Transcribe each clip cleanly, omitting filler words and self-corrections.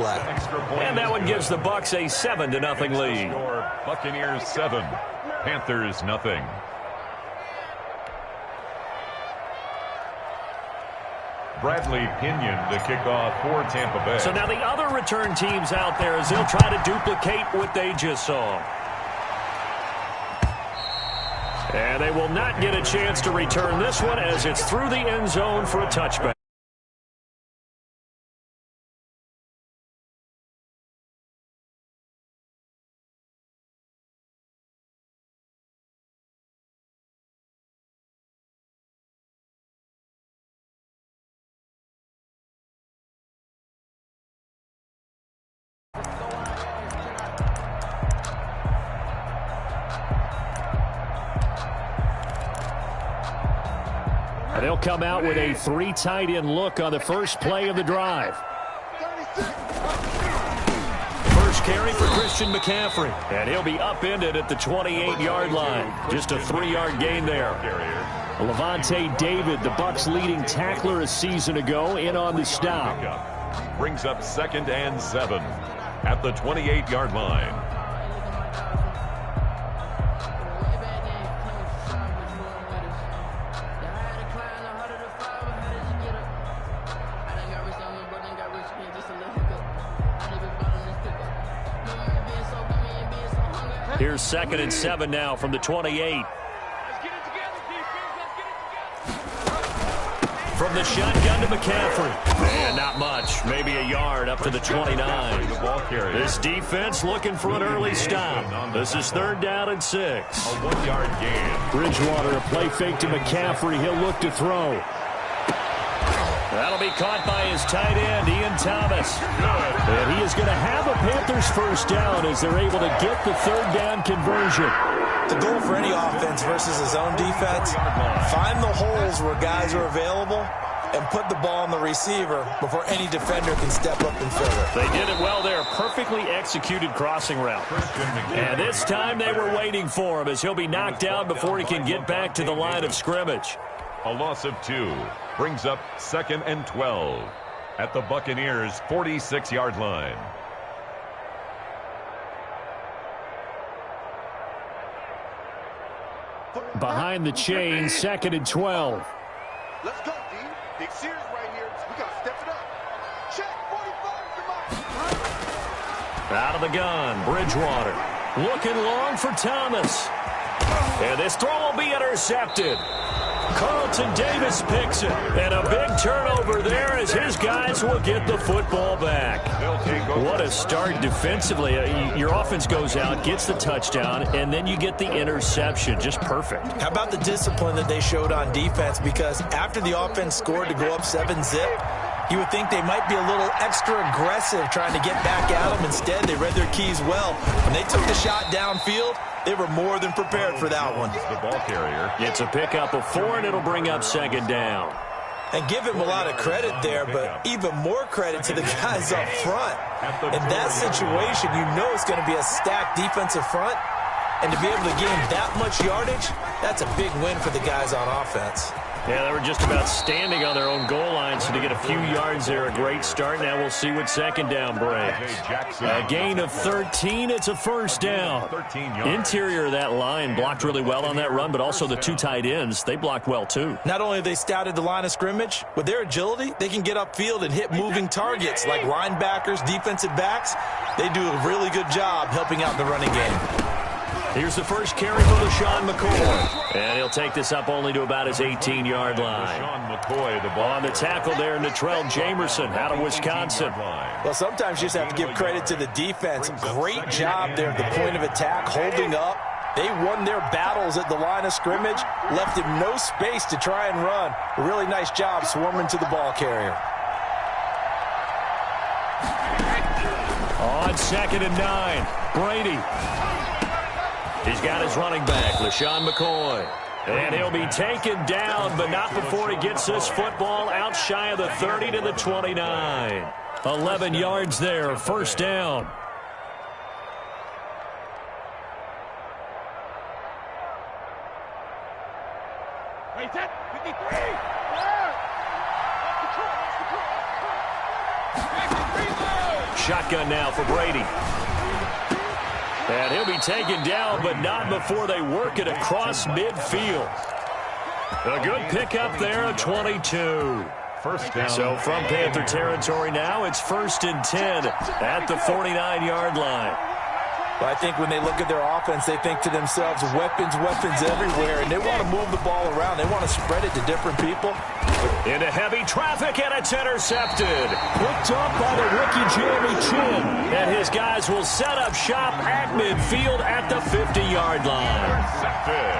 And that one gives the Bucs a 7-0 lead. Buccaneers 7, Panthers nothing. Bradley Pinion to kick off for Tampa Bay. So now the other return teams out there as they'll try to duplicate what they just saw. And they will not get a chance to return this one as it's through the end zone for a touchback. And they'll come out with a 3 tight end look on the first play of the drive. First carry for Christian McCaffrey. And he'll be upended at the 28-yard line. Just a 3-yard gain there. Levante David, the Bucs' leading tackler a season ago, in on the stop. Brings up 2nd and 7 at the 28-yard line. Here's 2nd and 7 now from the 28. From the shotgun to McCaffrey. And not much. Maybe a yard up to the 29. This defense looking for an early stop. This is 3rd down and 6. A 1-yard gain. Bridgewater, a play fake to McCaffrey. He'll look to throw. That'll be caught by his tight end, Ian Thomas. And he is going to have a Panthers first down as they're able to get the 3rd down conversion. The goal for any offense versus a zone defense, find the holes where guys are available and put the ball on the receiver before any defender can step up and fill it. They did it well there. Perfectly executed crossing route. And this time they were waiting for him as he'll be knocked down before he can get back to the line of scrimmage. A loss of 2 brings up 2nd and 12 at the Buccaneers' 46-yard line. Behind the chain, 2nd and 12. Let's go, D. Big series right here. We got to step it up. Check 45. Out of the gun, Bridgewater. Looking long for Thomas. And this throw will be intercepted. Carlton Davis picks it. And a big turnover there as his guys will get the football back. What a start defensively. Your offense goes out, gets the touchdown, and then you get the interception. Just perfect. How about the discipline that they showed on defense? Because after the offense scored to go up 7-zip, you would think they might be a little extra aggressive trying to get back at them. Instead, they read their keys well. When they took the shot downfield, they were more than prepared for that one. The ball carrier. It's a pickup of 4, and it'll bring up 2nd down. And give him a lot of credit there, but even more credit to the guys up front. In that situation, you know it's going to be a stacked defensive front. And to be able to gain that much yardage, that's a big win for the guys on offense. Yeah, they were just about standing on their own goal line, so to get a few yards there, a great start. Now we'll see what 2nd down brings. A gain of 13, it's a first down. Interior of that line blocked really well on that run, but also the 2 tight ends, they blocked well too. Not only have they scouted the line of scrimmage, with their agility, they can get upfield and hit moving targets like linebackers, defensive backs. They do a really good job helping out the running game. Here's the first carry for LaShawn McCoy. And he'll take this up only to about his 18-yard line. LaShawn McCoy, the ball on the tackle there, Natrell Jamerson out of Wisconsin. Well, sometimes you just have to give credit to the defense. Great job there at the point of attack, holding up. They won their battles at the line of scrimmage, left him no space to try and run. A really nice job swarming to the ball carrier. On 2nd and 9, Brady. He's got his running back, LaShawn McCoy. And he'll be taken down, but not before he gets this football out shy of the 30 to the 29. 11 yards there, first down. Shotgun now for Brady. And he'll be taken down, but not before they work it across midfield. A good pickup there at 22. First down. So from Panther territory now, it's 1st and 10 at the 49-yard line. But I think when they look at their offense, they think to themselves, weapons everywhere, and they want to move the ball around. They want to spread it to different people. Into heavy traffic, and it's intercepted. Picked up by the rookie Jeremy Chin. And his guys will set up shop at midfield at the 50-yard line.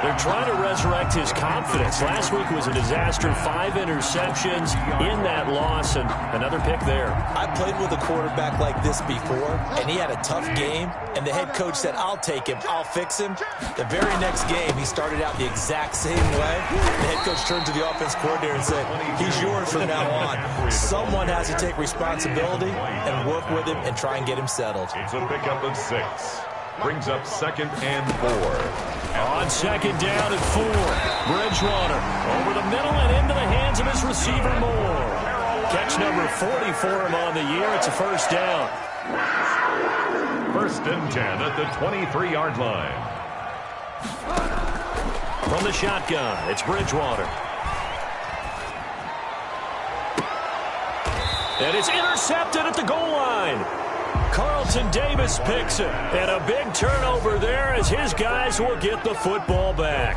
They're trying to resurrect his confidence. Last week was a disaster. 5 interceptions in that loss, and another pick there. I played with a quarterback like this before, and he had a tough game, and the head coach said, I'll take him, I'll fix him. The very next game, he started out the exact same way. The head coach turned to the offense coordinator and said, he's yours from now on. Someone has to take responsibility and work with him and try and get him settled. It's a pickup of 6. Brings up 2nd and 4. On 2nd down and 4. Bridgewater over the middle and into the hands of his receiver Moore. Catch number 40 for him on the year. It's a first down. 1st and 10 at the 23-yard line. From the shotgun, it's Bridgewater. And it's intercepted at the goal line. Carlton Davis picks it. And a big turnover there as his guys will get the football back.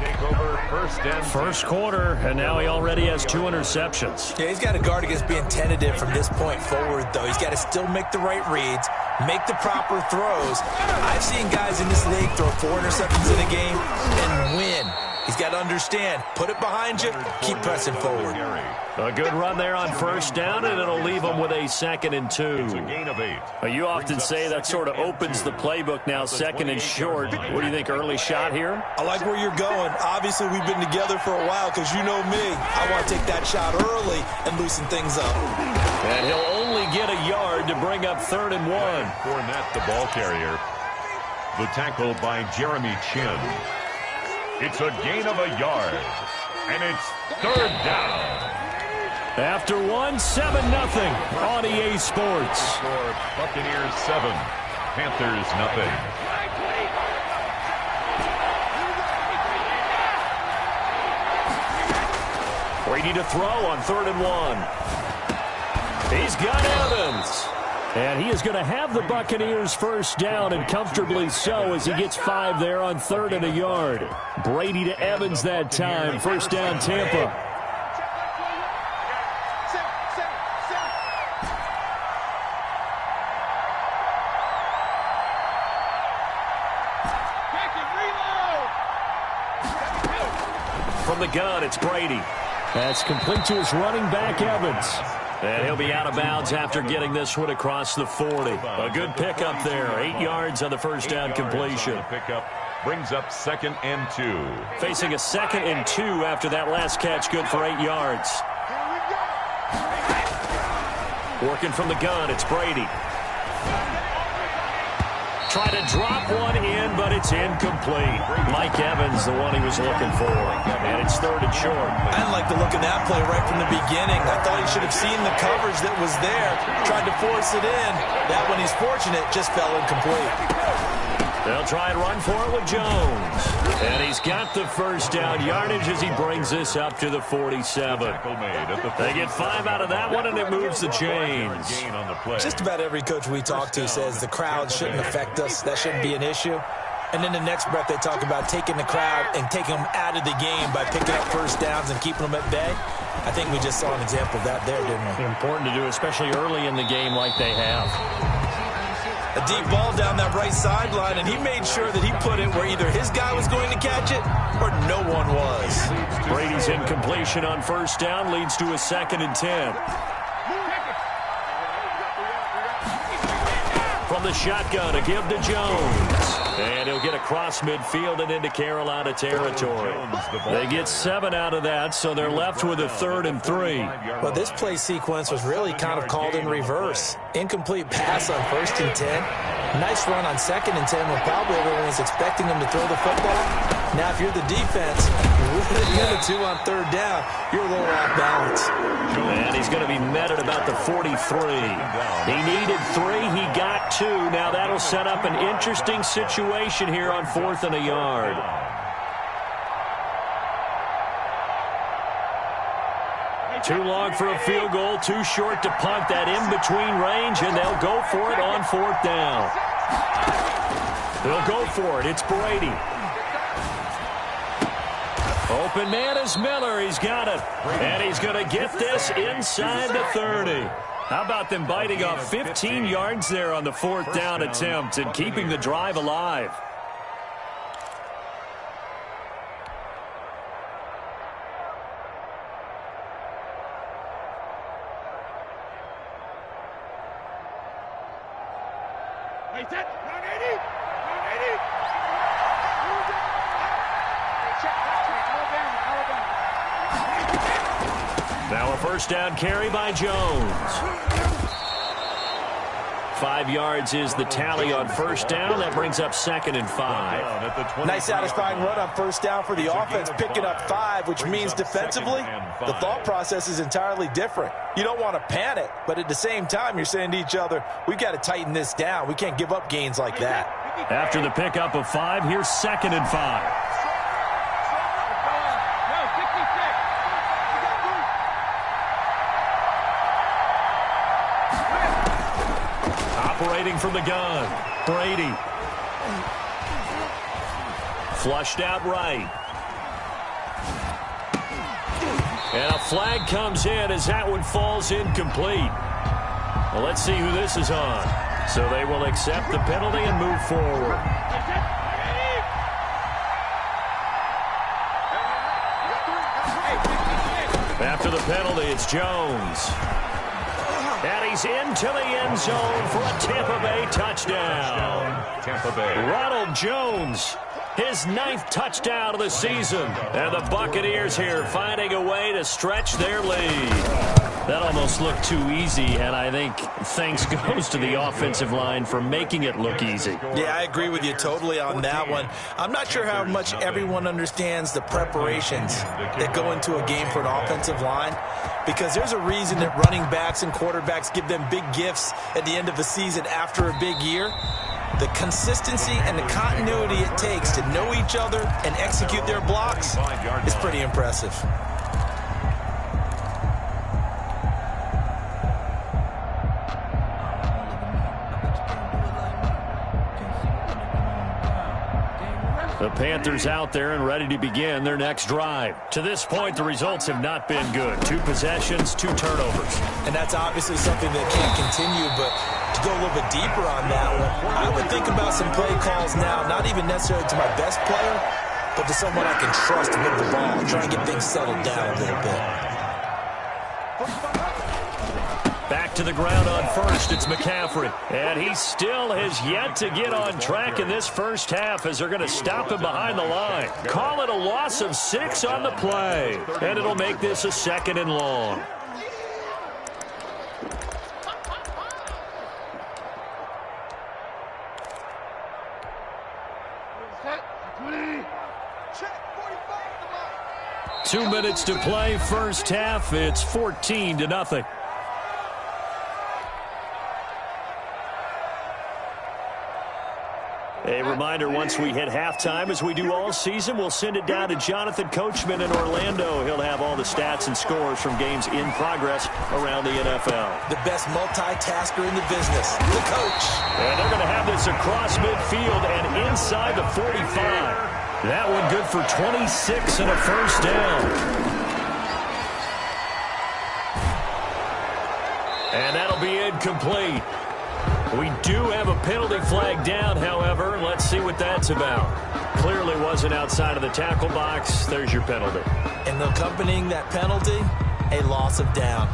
First quarter, and now he already has 2 interceptions. Yeah, he's got to guard against being tentative from this point forward, though. He's got to still make the right reads, make the proper throws. I've seen guys in this league throw 4 interceptions in a game and win. He's got to understand, put it behind you, keep pressing forward. A good run there on first down, and it'll leave him with a 2nd and 2. It's a gain of 8. You often say that sort of opens the playbook now, 2nd and short. What do you think, early shot here? I like where you're going. Obviously, we've been together for a while because you know me. I want to take that shot early and loosen things up. And he'll only get a yard to bring up 3rd and 1. Fournette, the ball carrier. The tackle by Jeremy Chin. It's a gain of a yard, and it's 3rd down. After 1, 7-0 on EA Sports. Score Buccaneers 7, Panthers nothing. Brady to throw on 3rd and 1. He's got Evans. And he is going to have the Buccaneers first down, and comfortably so as he gets 5 there on 3rd and a yard. Brady to Evans that time. First down, Tampa. From the gun, it's Brady. That's complete to his running back, Evans. And he'll be out of bounds after getting this one across the 40. A good pickup there. 8 yards on the first down completion. Pickup brings up 2nd and 2. Facing a 2nd and 2 after that last catch. Good for 8 yards. Working from the gun, it's Brady. Try to drop one in, but it's incomplete. Mike Evans, the one he was looking for. And it's 3rd and short. I didn't like the look of that play right from the beginning. I thought he should have seen the coverage that was there. Tried to force it in. That one, he's fortunate, just fell incomplete. They'll try and run for it with Jones. And he's got the first down yardage as he brings this up to the 47. They get 5 out of that one, and it moves the chains. Just about every coach we talk to says the crowd shouldn't affect us. That shouldn't be an issue. And then the next breath they talk about taking the crowd and taking them out of the game by picking up first downs and keeping them at bay. I think we just saw an example of that there, didn't we? Important to do, especially early in the game like they have. A deep ball down that right sideline, and he made sure that he put it where either his guy was going to catch it or no one was. Brady's incompletion on first down leads to a 2nd and 10. From the shotgun, a give to Jones. And he'll get across midfield and into Carolina territory. They get 7 out of that, so they're left with a 3rd and 3. Well, this play sequence was really kind of called in reverse. Incomplete pass on 1st and 10. Nice run on 2nd and 10 when probably everyone was expecting him to throw the football. Now, if you're the defense, really good at 2 on 3rd down, you're a little off balance. And he's going to be met at about the 43. He needed 3. He got 2. Now that'll set up an interesting situation here on 4th and a yard. Too long for a field goal, too short to punt. That in-between range, and they'll go for it on 4th down. They'll go for it. It's Brady. Open man is Miller. He's got it. And he's going to get this inside the 30. How about them biting off 15 yards there on the 4th down attempt and keeping the drive alive? Now a first down carry by Jones. 5 yards is the tally on first down. That brings up 2nd and 5. Nice satisfying run on first down for the offense, picking up 5, which means defensively, the thought process is entirely different. You don't want to panic, but at the same time, you're saying to each other, we've got to tighten this down. We can't give up gains like that. After the pickup of 5, here's 2nd and 5. Operating from the gun, Brady. Flushed out right. And a flag comes in as that one falls incomplete. Well, let's see who this is on. So they will accept the penalty and move forward. After the penalty, it's Jones. And he's into the end zone for a Tampa Bay touchdown. Tampa Bay. Ronald Jones, his 9th touchdown of the season. And the Buccaneers here finding a way to stretch their lead. That almost looked too easy, and I think thanks goes to the offensive line for making it look easy. Yeah, I agree with you totally on that one. I'm not sure how much everyone understands the preparations that go into a game for an offensive line, because there's a reason that running backs and quarterbacks give them big gifts at the end of the season after a big year. The consistency and the continuity it takes to know each other and execute their blocks is pretty impressive. The Panthers out there and ready to begin their next drive. To this point, the results have not been good. 2 possessions, 2 turnovers. And that's obviously something that can't continue, but to go a little bit deeper on that one, I would think about some play calls now, not even necessarily to my best player, but to someone I can trust with the ball and try and get things settled down a little bit. Back to the ground on first, it's McCaffrey. And he still has yet to get on track in this first half as they're going to stop him behind the line. Call it a loss of 6 on the play. And it'll make this a 2nd and long. Two minutes to play, first half. It's 14-0. A reminder, once we hit halftime, as we do all season, we'll send it down to Jonathan Coachman in Orlando. He'll have all the stats and scores from games in progress around the NFL. The best multitasker in the business, the coach. And they're going to have this across midfield and inside the 45. That one good for 26 and a first down. And that'll be incomplete. We do have a penalty flag down, however. Let's see what that's about. Clearly wasn't outside of the tackle box. There's your penalty. And accompanying that penalty, a loss of down.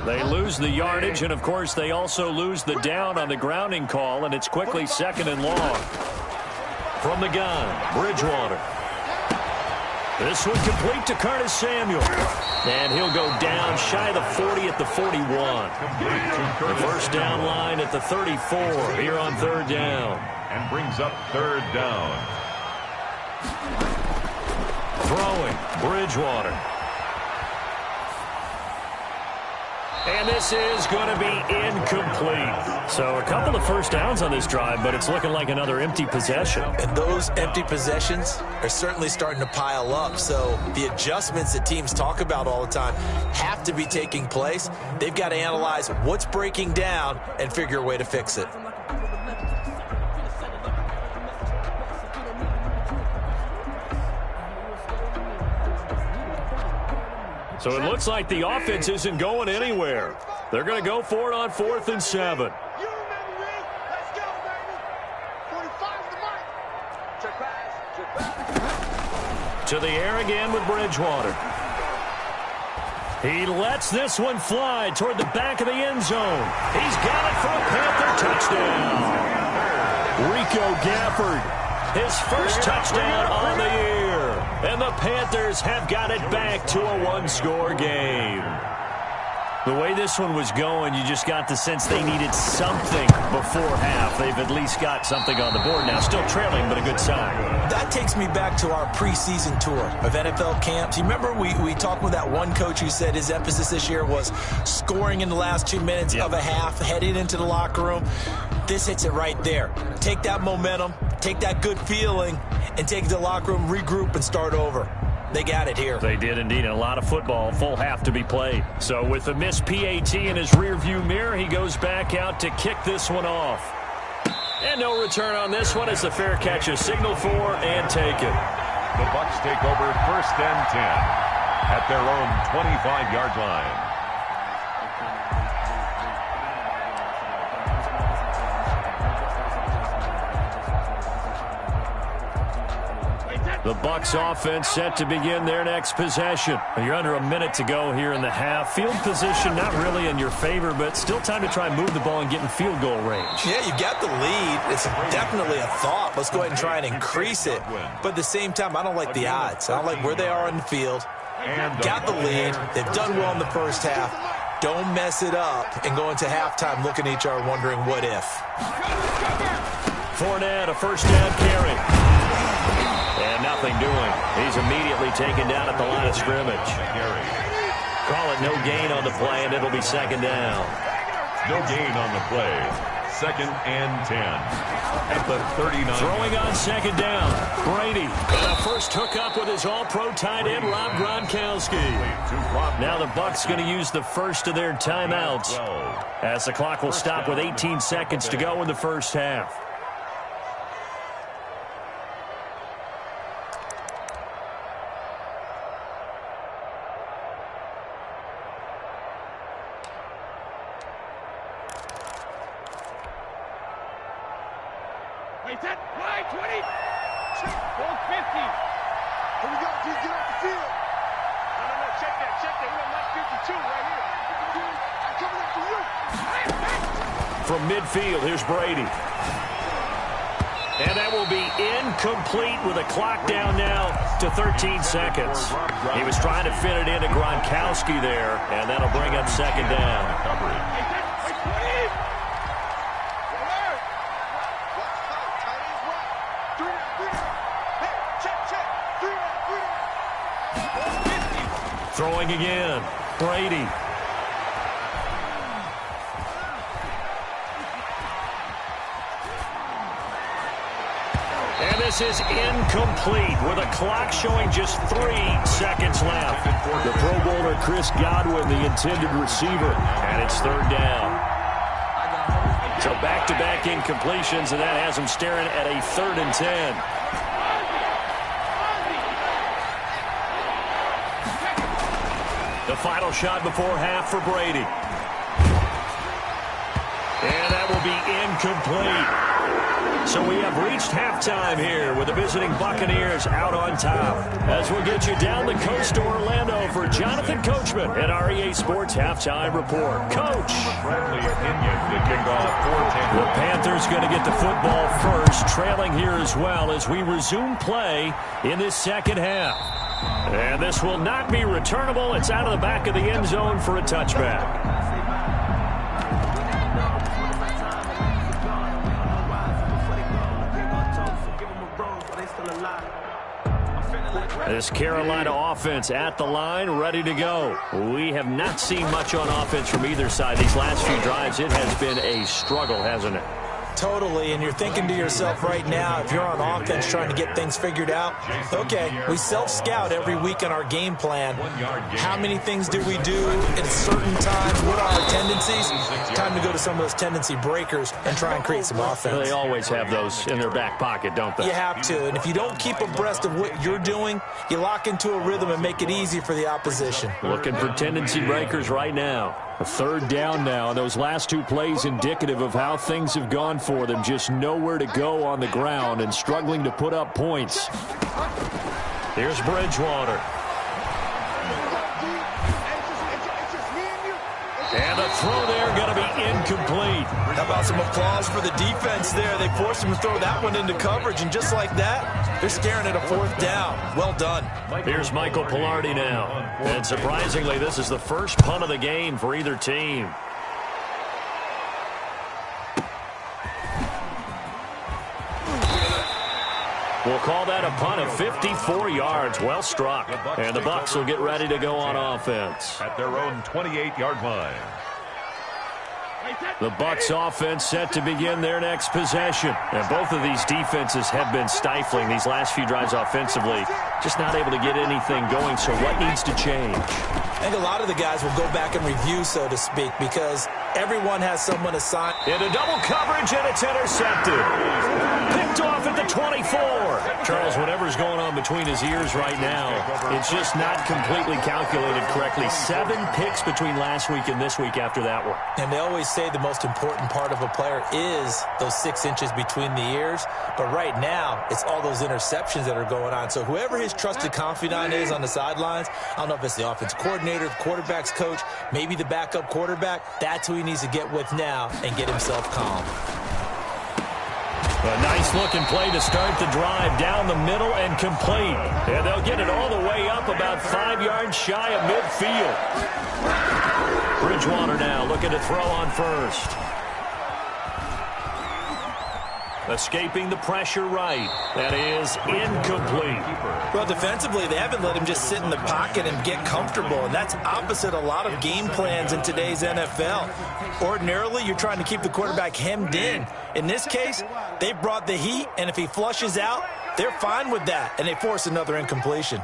They lose the yardage, and of course they also lose the down on the grounding call, and it's quickly 2nd and long. From the gun, Bridgewater. This one complete to Curtis Samuel. And he'll go down shy of the 40 at the 41. The first down line at the 34 here on third down. And brings up third down. Throwing, Bridgewater. And this is going to be incomplete. So a couple of first downs on this drive, but it's looking like another empty possession. And those empty possessions are certainly starting to pile up. So the adjustments that teams talk about all the time have to be taking place. They've got to analyze what's breaking down and figure a way to fix it. So it looks like the offense isn't going anywhere. They're going to go for it on 4th and 7. To the air again with Bridgewater. He lets this one fly toward the back of the end zone. He's got it for a Panther touchdown. Rico Gafford, his first touchdown on the year. And the Panthers have got it back to a one-score game. The way this one was going, you just got the sense they needed something before half. They've at least got something on the board now. Still trailing, but a good sign. That takes me back to our preseason tour of NFL camps. You remember we talked with that one coach who said his emphasis this year was scoring in the last 2 minutes of a half, heading into the locker room. This hits it right there. Take that momentum, take that good feeling, and take it to the locker room, regroup, and start over. They got it here. They did indeed. A lot of football, full half to be played. So with the missed PAT in his rearview mirror, he goes back out to kick this one off. And no return on this one as the fair catch is signaled for and taken. The Bucs take over 1st and 10 at their own 25-yard line. The Bucs offense set to begin their next possession. You're under a minute to go here in the half. Field position not really in your favor, but still time to try and move the ball and get in field goal range. Yeah, you got the lead. It's definitely a thought. Let's go ahead and try and increase it. But at the same time, I don't like the odds. I don't like where they are on the field. Got the lead. They've done well in the first half. Don't mess it up and go into halftime looking at each other wondering what if. Fournette, a first down carry. And nothing doing. He's immediately taken down at the line of scrimmage. Call it no gain on the play, and it'll be second down. No gain on the play. 2nd and 10 at the 39. Throwing on second down. Brady. And a first hookup with his all-pro tight end, Rob Gronkowski. Now the Bucs going to use the first of their timeouts as the clock will stop with 18 seconds to go in the first half. Set, wide, 20. Goal 50. Here we go, G, get off the field. No, check that. We got Mike 52 right here. I'm coming up for you. From midfield, here's Brady. And that will be incomplete with a clock down now to 13 seconds. He was trying to fit it into Gronkowski there, and that'll bring up second down. Throwing again, Brady. And this is incomplete with a clock showing just 3 seconds left. The Pro Bowler Chris Godwin, the intended receiver, and it's third down. So back-to-back incompletions, and that has him staring at a 3rd and 10. The final shot before half for Brady. And that will be incomplete. So we have reached halftime here with the visiting Buccaneers out on top. As we'll get you down the coast to Orlando for Jonathan Coachman at our EA Sports Halftime Report. Coach. The Panthers going to get the football first, trailing here as well as we resume play in this second half. And this will not be returnable. It's out of the back of the end zone for a touchback. This Carolina offense at the line, ready to go. We have not seen much on offense from either side. These last few drives, it has been a struggle, hasn't it? Totally, and you're thinking to yourself right now, if you're on offense trying to get things figured out, okay, we self-scout every week on our game plan. How many things do we do at certain times? What are our tendencies? Time to go to some of those tendency breakers and try and create some offense. They always have those in their back pocket, don't they? You have to, and if you don't keep abreast of what you're doing, you lock into a rhythm and make it easy for the opposition. Looking for tendency breakers right now. A third down now, and those last two plays indicative of how things have gone for them. Just nowhere to go on the ground and struggling to put up points. Here's Bridgewater. And the throw there going to be incomplete. How about some applause for the defense there? They forced him to throw that one into coverage, and just like that, they're staring at a fourth down. Well done. Here's Michael Pilardi now. And surprisingly, this is the first punt of the game for either team. We'll call that a punt of 54 yards. Well struck. And the Bucs will get ready to go on offense. At their own 28-yard line. The Bucs offense set to begin their next possession. And both of these defenses have been stifling these last few drives offensively. Just not able to get anything going. So what needs to change? I think a lot of the guys will go back and review, so to speak, because everyone has someone assigned. Into double coverage, and it's intercepted. Picked off at the 24. Charles, whatever's going on between his ears right now, it's just not completely calculated correctly. 7 picks between last week and this week after that one. And they always say the most important part of a player is those 6 inches between the ears. But right now, it's all those interceptions that are going on. So whoever his trusted confidant is on the sidelines, I don't know if it's the offensive coordinator, the quarterback's coach, maybe the backup quarterback, that's who he needs to get with now and get himself calm. A nice-looking play to start the drive down the middle and complete. And they'll get it all the way up about 5 yards shy of midfield. Bridgewater now looking to throw on first. Escaping the pressure right. That is incomplete. Well, defensively, they haven't let him just sit in the pocket and get comfortable, and that's opposite a lot of game plans in today's NFL. Ordinarily, you're trying to keep the quarterback hemmed in. In this case, they brought the heat, and if he flushes out, they're fine with that, and they force another incompletion.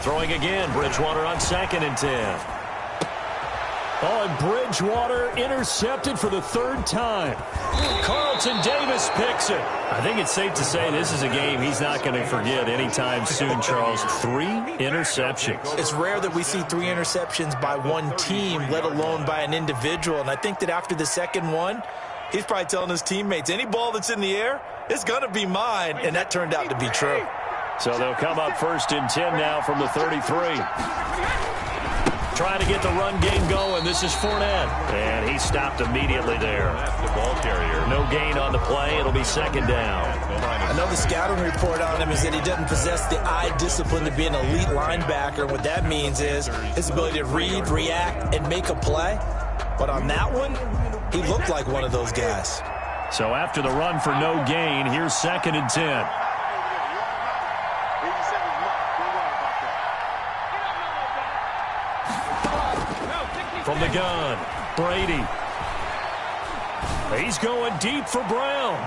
Throwing again, Bridgewater on 2nd and 10. Oh, and Bridgewater intercepted for the 3rd time. Carlton Davis picks it. I think it's safe to say this is a game he's not going to forget anytime soon, Charles. 3 interceptions. It's rare that we see 3 interceptions by one team, let alone by an individual. And I think that after the second one, he's probably telling his teammates, any ball that's in the air, it's going to be mine. And that turned out to be true. So they'll come up 1st and 10 now from the 33. Trying to get the run game going. This is Fournette. And he stopped immediately there. The ball carrier. No gain on the play. It'll be 2nd down. I know the scouting report on him is that he doesn't possess the eye discipline to be an elite linebacker. What that means is his ability to read, react, and make a play. But on that one, he looked like one of those guys. So after the run for no gain, here's 2nd and 10. From the gun, Brady. He's going deep for Brown.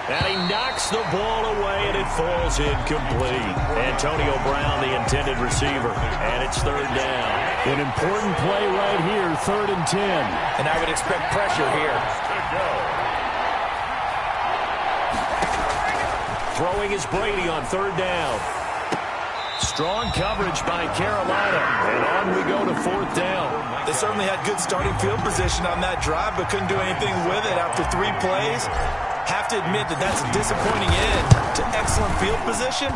And he knocks the ball away, and it falls incomplete. Antonio Brown, the intended receiver. And it's 3rd down. An important play right here, 3rd and 10. And I would expect pressure here. Throwing is Brady on 3rd down. Strong coverage by Carolina. And on we go to 4th down. They certainly had good starting field position on that drive, but couldn't do anything with it after 3 plays. Have to admit that that's a disappointing end to execute. excellent field position.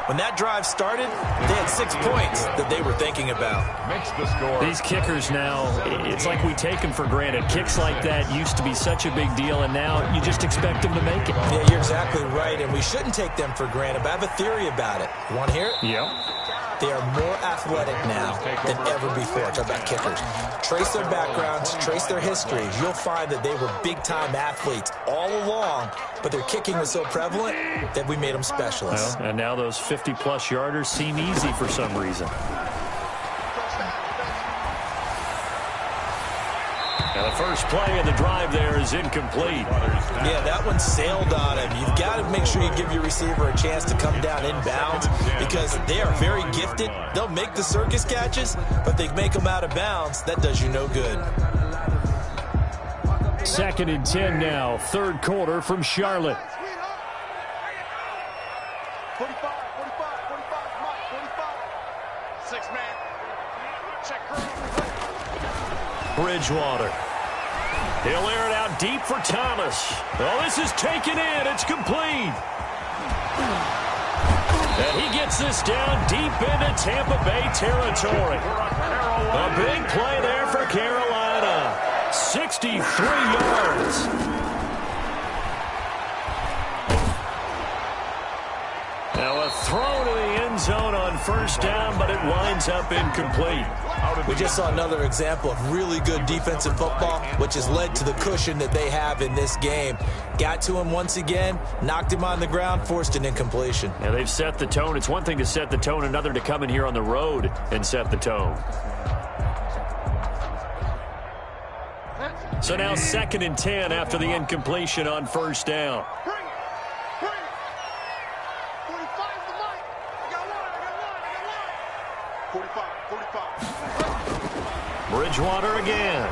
When that drive started, they had 6 points that they were thinking about. Makes the score. These kickers now, it's like we take them for granted. Kicks like that used to be such a big deal, and now you just expect them to make it. Yeah, you're exactly right, and we shouldn't take them for granted, but I have a theory about it. You want to hear it? Yep. They are more athletic now than ever before. Talk about kickers. Trace their backgrounds, trace their histories. You'll find that they were big-time athletes all along, but their kicking was so prevalent that we made them specialists. Well, and now those 50-plus yarders seem easy for some reason. Now the first play of the drive there is incomplete. Yeah, that one sailed on him. You've got to make sure you give your receiver a chance to come down inbounds because they are very gifted. They'll make the circus catches, but they make them out of bounds. That does you no good. 2nd and 10 now, 3rd quarter from Charlotte. 45, 6-man. Check her. Bridgewater. He'll air it out deep for Thomas. Oh, this is taken in. It's complete. And he gets this down deep into Tampa Bay territory. A big play there for Carolina. 63 yards. Now a throw to the end zone on 1st down, but it winds up incomplete. We just saw another example of really good defensive football, which has led to the cushion that they have in this game. Got to him once again, knocked him on the ground, forced an incompletion. Yeah, they've set the tone. It's one thing to set the tone, another to come in here on the road and set the tone. So now 2nd and 10 after the incompletion on 1st down. Bridgewater again.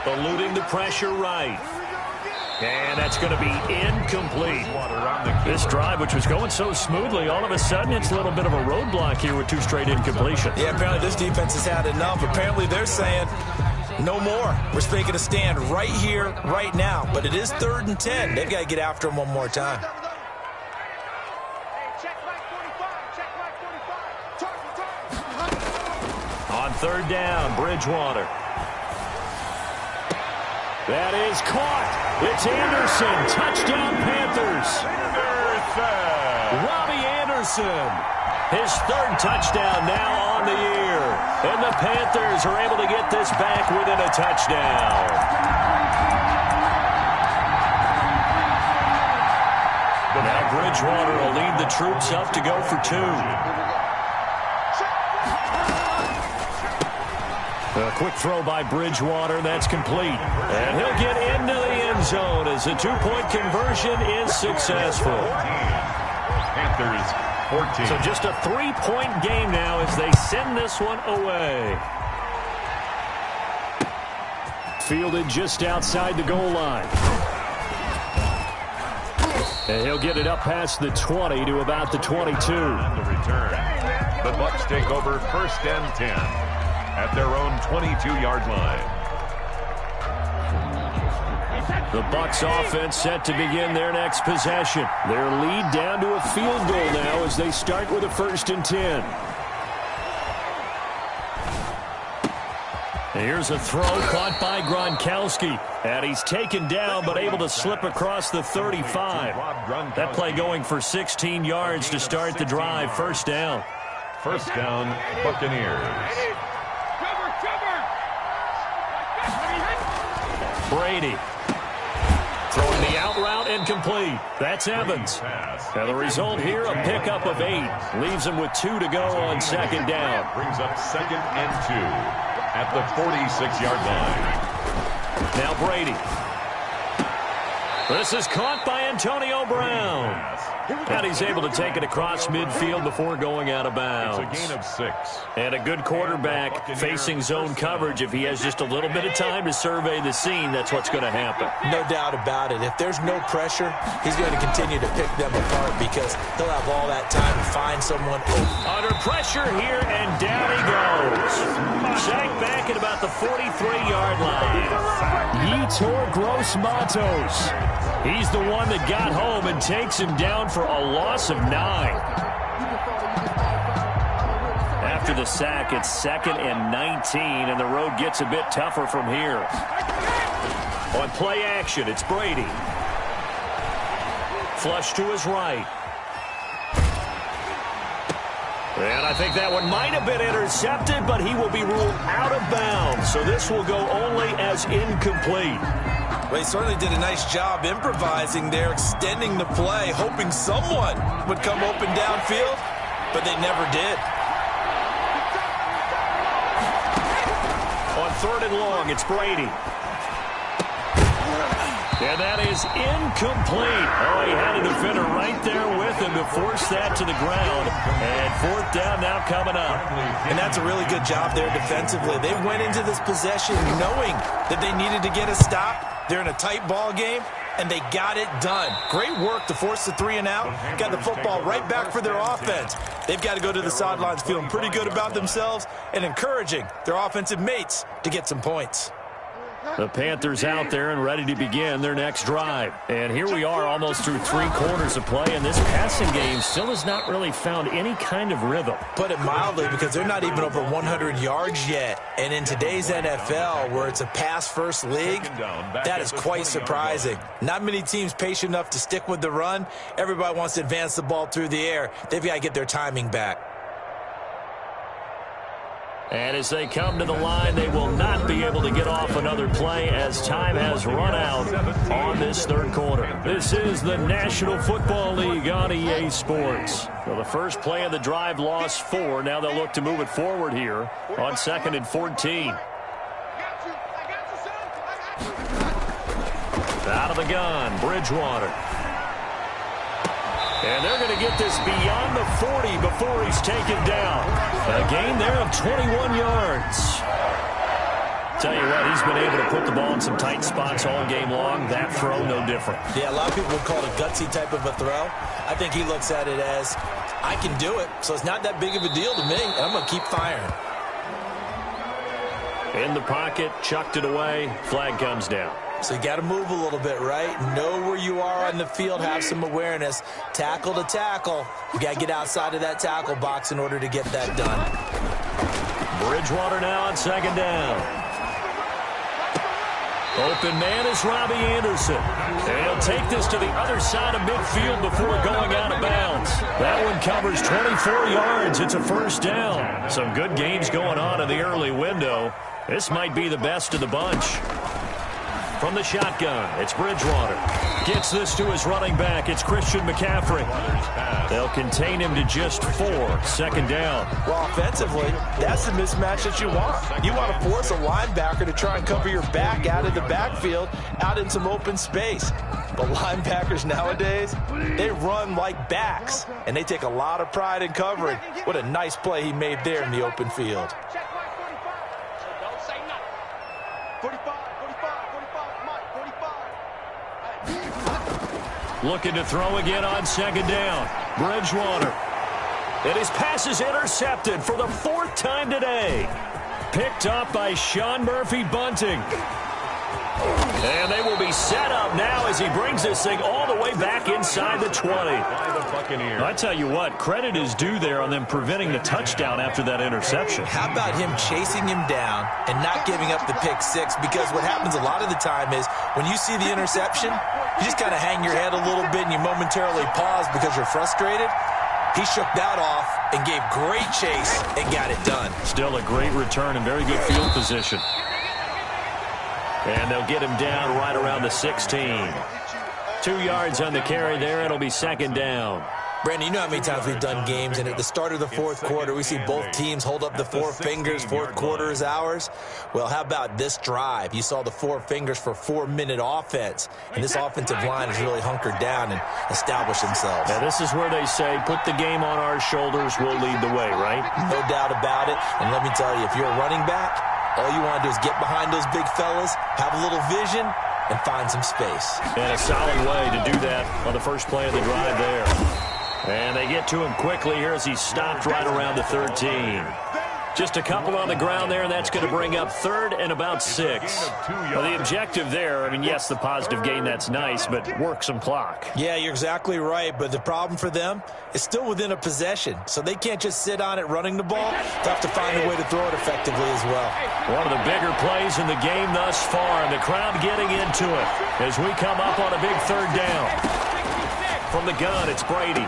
Eluding the pressure right. And that's going to be incomplete. This drive, which was going so smoothly, all of a sudden it's a little bit of a roadblock here with 2 straight incompletions. Yeah, apparently this defense has had enough. Apparently they're saying no more. We're making a stand right here, right now. But it is 3rd and 10. They've got to get after him one more time. On 3rd down, Bridgewater. That is caught. It's Anderson. Touchdown, Panthers. Robbie Anderson. His 3rd touchdown now on the year. And the Panthers are able to get this back within a touchdown. Now Bridgewater will lead the troops up to go for 2. A quick throw by Bridgewater. That's complete. And he'll get into the end zone as the 2-point conversion is successful. Panthers 14. So just a 3-point game now as they send this one away. Fielded just outside the goal line. And he'll get it up past the 20 to about the 22. On the return. The Bucs take over 1st and 10 at their own 22-yard line. The Bucs offense set to begin their next possession. Their lead down to a field goal now as they start with a 1st and 10. Here's a throw caught by Gronkowski. And he's taken down but able to slip across the 35. That play going for 16 yards to start the drive. 1st down. 1st down, Buccaneers. Brady. Throwing the out route incomplete. That's Evans. Now the result here, a pickup of 8. Leaves him with 2 to go on 2nd down. Brings up 2nd and 2 at the 46-yard line. Now Brady. This is caught by Antonio Brown. And he's able to take it across midfield before going out of bounds. It's a gain of 6. And a good quarterback facing zone coverage. If he has just a little bit of time to survey the scene, that's what's going to happen. No doubt about it. If there's no pressure, he's going to continue to pick them apart because he'll have all that time to find someone open. Under pressure here, and down he goes. Sacked back at about the 43-yard line. Yetur Gross-Matos. He's the one that got home and takes him down for for a loss of 9. After the sack, it's 2nd and 19, and the road gets a bit tougher from here. On play action, it's Brady. Flush to his right. And I think that one might have been intercepted, but he will be ruled out of bounds. So this will go only as incomplete. Well, he certainly did a nice job improvising there, extending the play, hoping someone would come open downfield, but they never did. On 3rd and long, it's Brady. And that is incomplete. Oh, he had a defender right there with him to force that to the ground. And 4th down now coming up. And that's a really good job there defensively. They went into this possession knowing that they needed to get a stop. They're in a tight ball game, and they got it done. Great work to force the 3 and out. Got the football right back for their offense. They've got to go to the sidelines feeling pretty good about themselves and encouraging their offensive mates to get some points. The Panthers out there and ready to begin their next drive. And here we are almost through 3 quarters of play, and this passing game still has not really found any kind of rhythm. Put it mildly, because they're not even over 100 yards yet. And in today's NFL, where it's a pass-first league, that is quite surprising. Not many teams patient enough to stick with the run. Everybody wants to advance the ball through the air. They've got to get their timing back. And as they come to the line, they will not be able to get off another play as time has run out on this 3rd quarter. This is the National Football League on EA Sports. So the first play of the drive lost 4. Now they'll look to move it forward here on 2nd and 14. Out of the gun, Bridgewater. And they're going to get this beyond the 40 before he's taken down. A gain there of 21 yards. Tell you what, he's been able to put the ball in some tight spots all game long. That throw, no different. Yeah, a lot of people would call it a gutsy type of a throw. I think he looks at it as, I can do it, so it's not that big of a deal to me, and I'm going to keep firing. In the pocket, chucked it away, flag comes down. So you got to move a little bit, right? Know where you are on the field, have some awareness. Tackle to tackle. You got to get outside of that tackle box in order to get that done. Bridgewater now on 2nd down. Open man is Robbie Anderson. And he'll take this to the other side of midfield before going out of bounds. That one covers 24 yards. It's a 1st down. Some good games going on in the early window. This might be the best of the bunch. From the shotgun, it's Bridgewater. Gets this to his running back. It's Christian McCaffrey. They'll contain him to just 4. 2nd down. Well, offensively, that's the mismatch that you want. You want to force a linebacker to try and cover your back out of the backfield, out in some open space. But linebackers nowadays, they run like backs, and they take a lot of pride in covering. What a nice play he made there in the open field. Don't say nothing. 45. Looking to throw again on 2nd down. Bridgewater. And his pass is intercepted for the 4th time today. Picked up by Sean Murphy-Bunting. And they will be set up now as he brings this thing all the way back inside the 20. I tell you what, credit is due there on them preventing the touchdown after that interception. How about him chasing him down and not giving up the pick 6? Because what happens a lot of the time is when you see the interception, you just kind of hang your head a little bit and you momentarily pause because you're frustrated. He shook that off and gave great chase and got it done. Still a great return and very good field position. And they'll get him down right around the 16. 2 yards on the carry there. It'll be 2nd down. Brandon, you know how many times we've done games, and at the start of the 4th quarter, we see both teams hold up the 4 fingers, 4th quarter is ours. Well, how about this drive? You saw the 4 fingers for 4-minute offense, and this offensive line has really hunkered down and established themselves. Now, this is where they say, put the game on our shoulders, we'll lead the way, right? No doubt about it, and let me tell you, if you're a running back, all you want to do is get behind those big fellas, have a little vision, and find some space. And a solid way to do that on the first play of the drive there. And they get to him quickly here as he's stopped right around the 13. Just a couple on the ground there, and that's going to bring up 3rd and about 6. Well, The objective there, I mean, yes, the positive gain, that's nice, but work some clock. Yeah, you're exactly right, but the problem for them is still within a possession, so they can't just sit on it running the ball. They'll have to find a way to throw it effectively as well. One of the bigger plays in the game thus far, and the crowd getting into it as we come up on a big 3rd down. From the gun, it's Brady.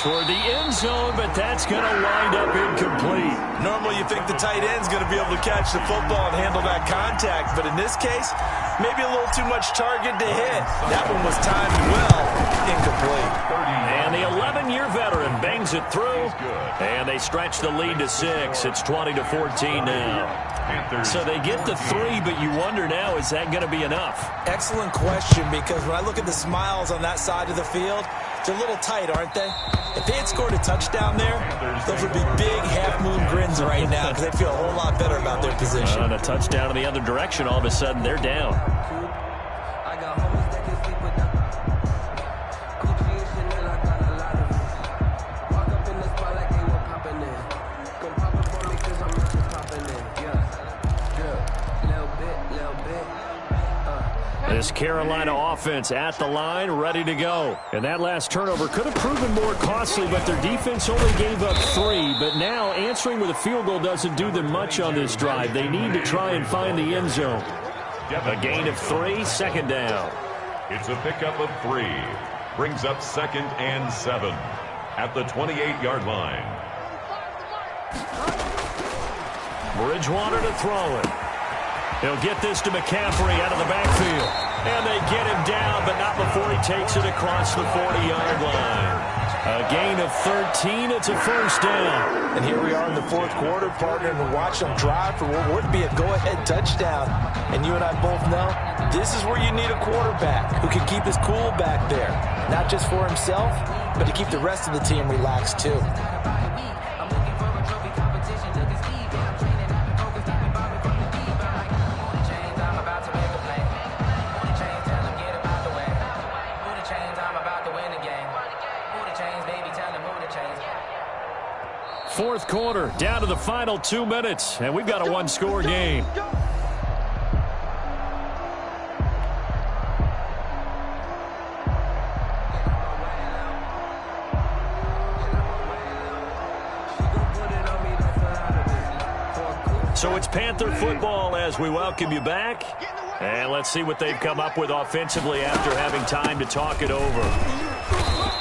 Toward the end zone, but that's going to wind up incomplete. Normally you think the tight end's going to be able to catch the football and handle that contact, but in this case, maybe a little too much target to hit. That one was timed well, incomplete. And the 11-year veteran bangs it through, and they stretch the lead to 6. It's 20-14 now. So they get the 3, but you wonder now, is that going to be enough? Excellent question, because when I look at the smiles on that side of the field, they're a little tight, aren't they? If they had scored a touchdown there, those would be big half-moon grins right now because they'd feel a whole lot better about their position. On a touchdown in the other direction, all of a sudden they're down. This Carolina offense at the line, ready to go. And that last turnover could have proven more costly, but their defense only gave up 3. But now answering with a field goal doesn't do them much on this drive. They need to try and find the end zone. A gain of 3, 2nd down. It's a pickup of 3. Brings up 2nd and 7 at the 28-yard line. Bridgewater to throw it. He'll get this to McCaffrey out of the backfield. And they get him down, but not before he takes it across the 40-yard line. A gain of 13. It's a 1st down. And here we are in the 4th quarter, partner, and watch them drive for what would be a go-ahead touchdown. And you and I both know this is where you need a quarterback who can keep his cool back there. Not just for himself, but to keep the rest of the team relaxed, too. Fourth quarter, down to the final 2 minutes, and we've got a 1-score game. So it's Panther football as we welcome you back. And let's see what they've come up with offensively after having time to talk it over.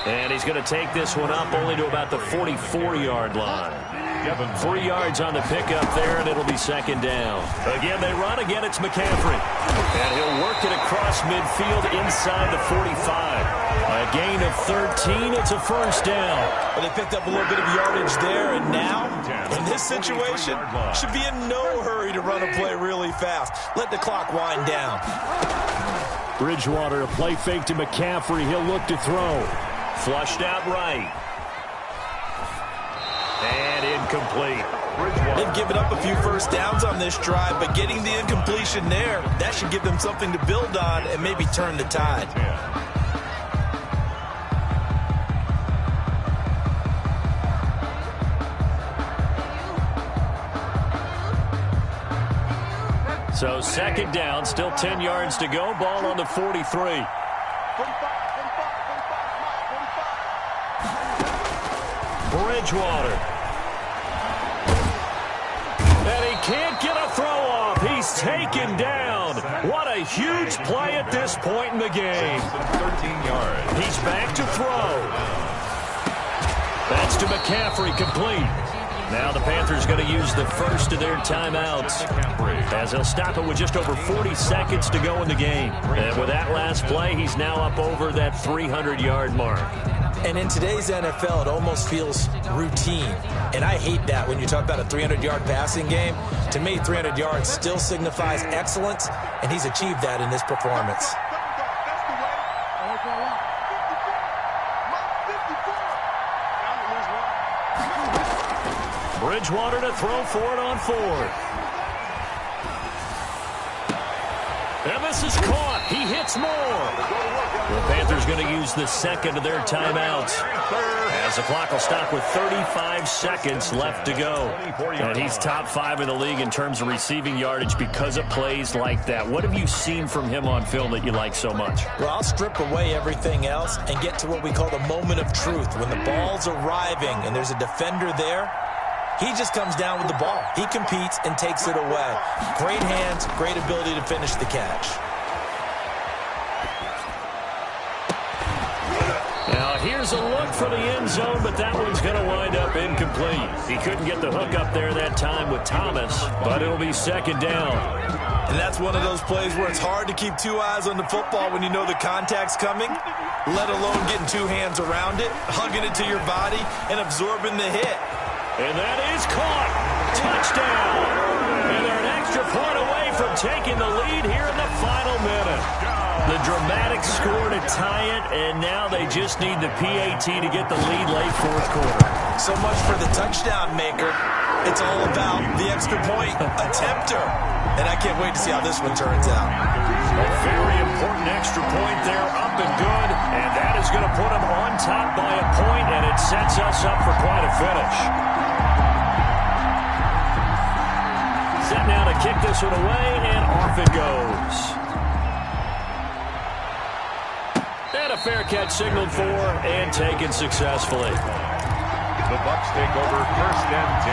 And he's going to take this one up only to about the 44-yard line. 3 yards on the pickup there, and it'll be 2nd down. Again, they run. Again, it's McCaffrey. And he'll work it across midfield inside the 45. A gain of 13. It's a 1st down. Well, they picked up a little bit of yardage there, and now, in this situation, should be in no hurry to run a play really fast. Let the clock wind down. Bridgewater, a play fake to McCaffrey. He'll look to throw. Flushed out right. And incomplete. They've given up a few 1st downs on this drive, but getting the incompletion there, that should give them something to build on and maybe turn the tide. So 2nd down, still 10 yards to go. Ball on the 43. Bridgewater. And he can't get a throw off. He's taken down. What a huge play at this point in the game. 13 yards. He's back to throw. That's to McCaffrey, complete. Now the Panthers going to use the first of their timeouts as they'll stop it with just over 40 seconds to go in the game. And with that last play, he's now up over that 300-yard mark. And in today's NFL, it almost feels routine. And I hate that when you talk about a 300-yard passing game. To me, 300 yards still signifies excellence, and he's achieved that in this performance. Bridgewater to throw for it on 4th. And this is caught. He hits more. The Panthers going to use the second of their timeouts as As the clock will stop with 35 seconds left to go. And he's top 5 in the league in terms of receiving yardage because of plays like that. What have you seen from him on film that you like so much? Well, I'll strip away everything else and get to what we call the moment of truth. When the ball's arriving and there's a defender there, he just comes down with the ball. He competes and takes it away. Great hands, great ability to finish the catch. Now, here's a look for the end zone, but that one's going to wind up incomplete. He couldn't get the hook up there that time with Thomas, but it'll be second down. And that's one of those plays where it's hard to keep 2 eyes on the football when you know the contact's coming, let alone getting 2 hands around it, hugging it to your body, and absorbing the hit. And that is caught. Touchdown. And they're an extra point away from taking the lead here in the final minute. The dramatic score to tie it, and now they just need the PAT to get the lead late fourth quarter. So much for the touchdown maker. It's all about the extra point attempter. And I can't wait to see how this one turns out. A very important extra point there, up and good. And that is going to put them on top by a point, and it sets us up for quite a finish. Set now to kick this one away, and off it goes. And a fair catch signaled for and taken successfully. The Bucs take over 1st and 10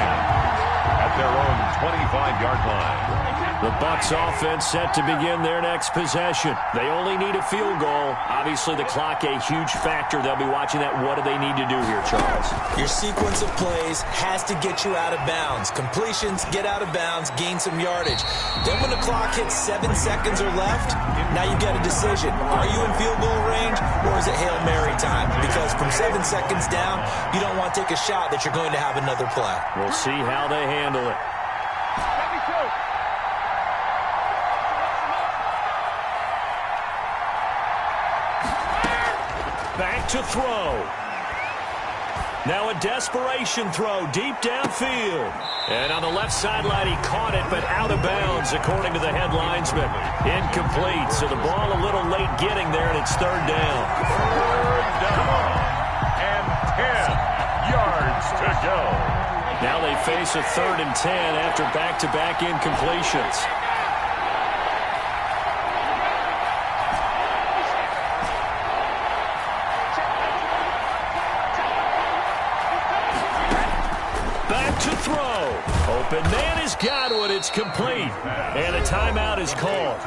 at their own 25-yard line. The Bucs offense set to begin their next possession. They only need a field goal. Obviously, the clock a huge factor. They'll be watching that. What do they need to do here, Charles? Your sequence of plays has to get you out of bounds. Completions, get out of bounds, gain some yardage. Then when the clock hits 7 seconds or left, now you get a decision. Are you in field goal range, or is it Hail Mary time? Because from 7 seconds down, you don't want to take a shot that you're going to have another play. We'll see how they handle it. Back to throw. Now a desperation throw deep downfield. And on the left sideline, he caught it, but out of bounds, according to the head linesman. Incomplete, so the ball a little late getting there, and it's third down. Third down and 10 yards to go. Now they face a 3rd and 10 after back-to-back incompletions. To throw. Open man has got it. It's complete. And a timeout is called.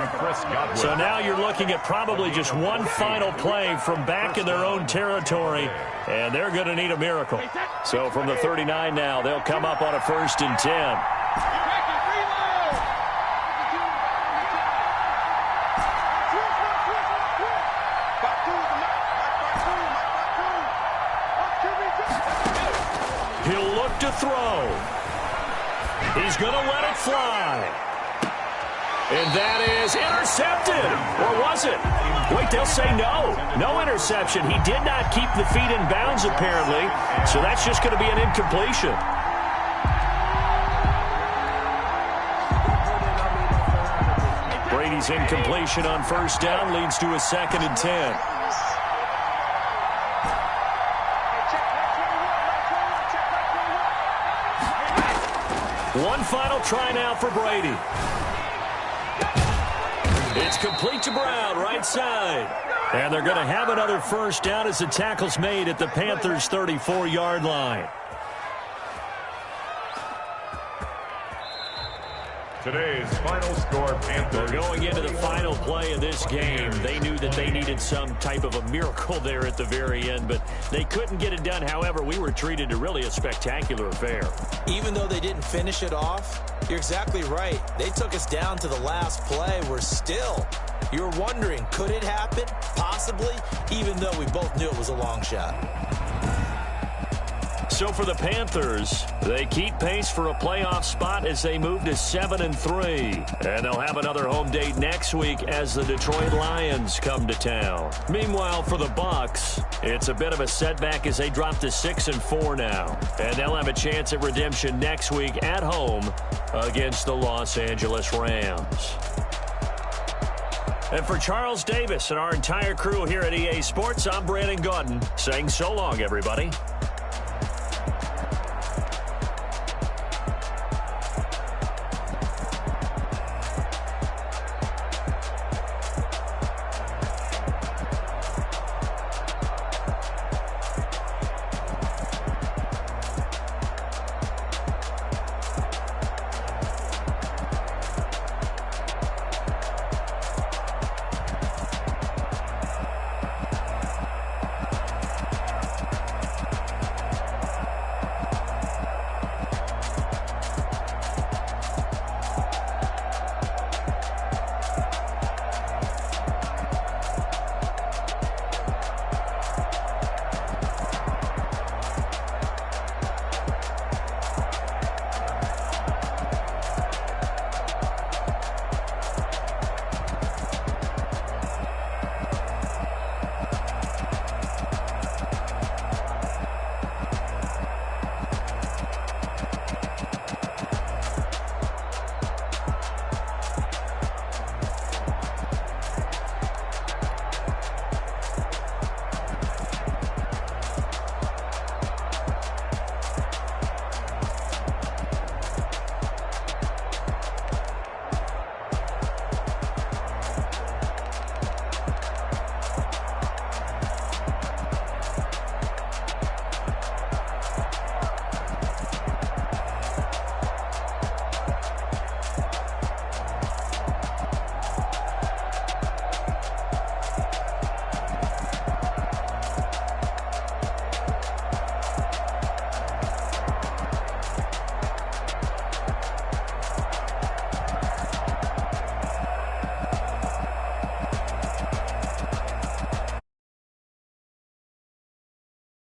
So now you're looking at probably just one final play from back in their own territory. And they're going to need a miracle. So from the 39 now, they'll come up on a 1st and 10. He'll look to throw. He's going to let it fly. And that is intercepted. Or was it? Wait, they'll say no. No interception. He did not keep the feet in bounds, apparently. So that's just going to be an incompletion. Brady's incompletion on 1st down leads to a 2nd and 10. One final try now for Brady. It's complete to Brown, right side. And they're going to have another 1st down as the tackle's made at the Panthers' 34-yard line. Today's final score, Panthers. Going into the final play of this game, they knew that they needed some type of a miracle there at the very end, but they couldn't get it done. However, we were treated to really a spectacular affair. Even though they didn't finish it off, you're exactly right. They took us down to the last play. We're still, you're wondering, could it happen? Possibly, even though we both knew it was a long shot. So for the Panthers, they keep pace for a playoff spot as they move to 7-3. And they'll have another home date next week as the Detroit Lions come to town. Meanwhile, for the Bucs, it's a bit of a setback as they drop to 6-4 now. And they'll have a chance at redemption next week at home against the Los Angeles Rams. And for Charles Davis and our entire crew here at EA Sports, I'm Brandon Gaudin saying so long, everybody.